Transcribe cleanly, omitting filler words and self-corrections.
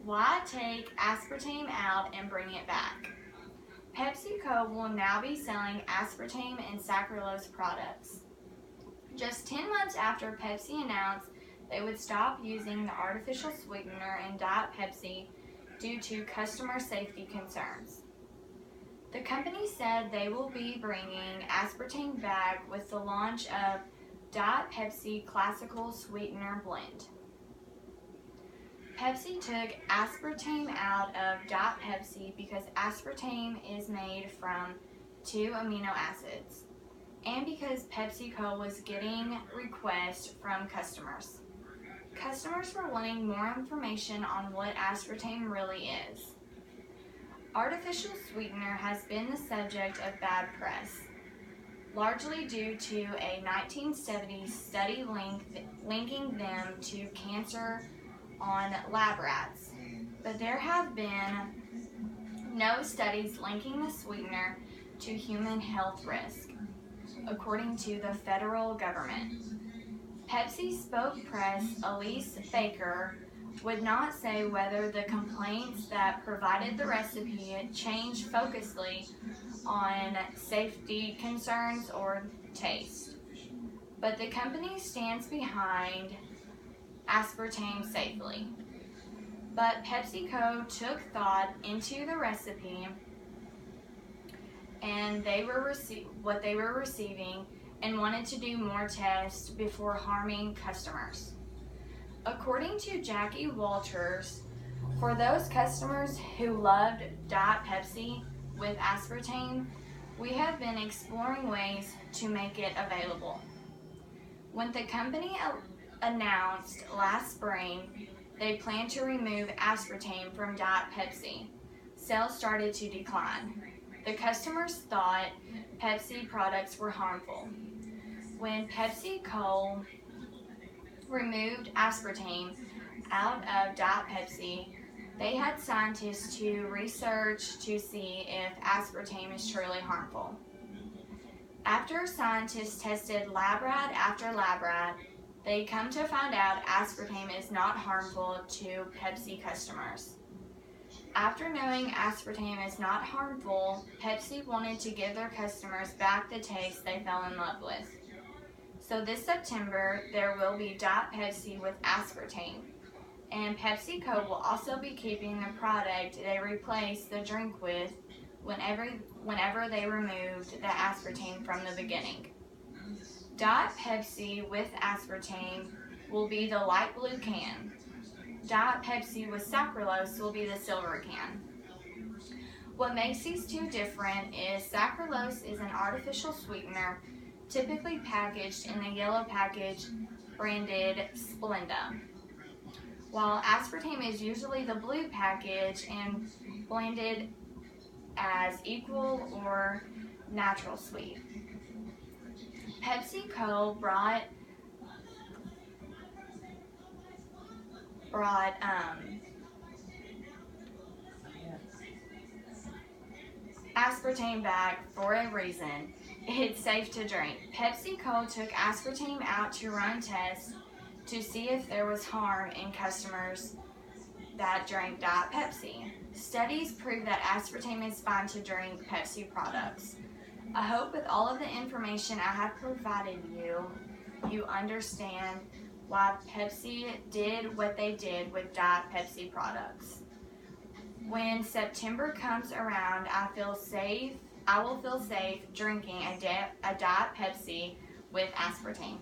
Why take aspartame out and bring it back? PepsiCo will now be selling aspartame and saccharose products. Just 10 months after Pepsi announced they would stop using the artificial sweetener in Diet Pepsi due to customer safety concerns. The company said they will be bringing aspartame back with the launch of Diet Pepsi Classical Sweetener Blend. Pepsi took aspartame out of Diet Pepsi because aspartame is made from 2 amino acids, and because PepsiCo was getting requests from customers. Customers were wanting more information on what aspartame really is. Artificial sweetener has been the subject of bad press, largely due to a 1970s study linking them to cancer on lab rats, but there have been no studies linking the sweetener to human health risk, according to the federal government. Pepsi spokesperson Elise Baker would not say whether the complaints that provided the recipe changed focusedly on safety concerns or taste, but the company stands behind aspartame safely. But PepsiCo took thought into the recipe and what they were receiving and wanted to do more tests before harming customers. According to Jackie Walters, for those customers who loved Diet Pepsi with aspartame, we have been exploring ways to make it available. When the company announced last spring they planned to remove aspartame from Diet Pepsi, sales started to decline. The customers thought Pepsi products were harmful. When PepsiCo removed aspartame out of Diet Pepsi, they had scientists to research to see if aspartame is truly harmful. After scientists tested lab rat after lab rat, they come to find out aspartame is not harmful to Pepsi customers. After knowing aspartame is not harmful, Pepsi wanted to give their customers back the taste they fell in love with. So this September, there will be Diet Pepsi with aspartame, and PepsiCo will also be keeping the product they replaced the drink with whenever they removed the aspartame from the beginning. Diet Pepsi with aspartame will be the light blue can. Diet Pepsi with saccharose will be the silver can. What makes these two different is saccharose is an artificial sweetener typically packaged in the yellow package branded Splenda, while aspartame is usually the blue package and blended as equal or natural sweet. PepsiCo brought aspartame back for a reason. It's safe to drink. PepsiCo took aspartame out to run tests to see if there was harm in customers that drank Diet Pepsi. Studies prove that aspartame is fine to drink Pepsi products. I hope with all of the information I have provided you, you understand why Pepsi did what they did with Diet Pepsi products. When September comes around, I will feel safe drinking a Diet Pepsi with aspartame.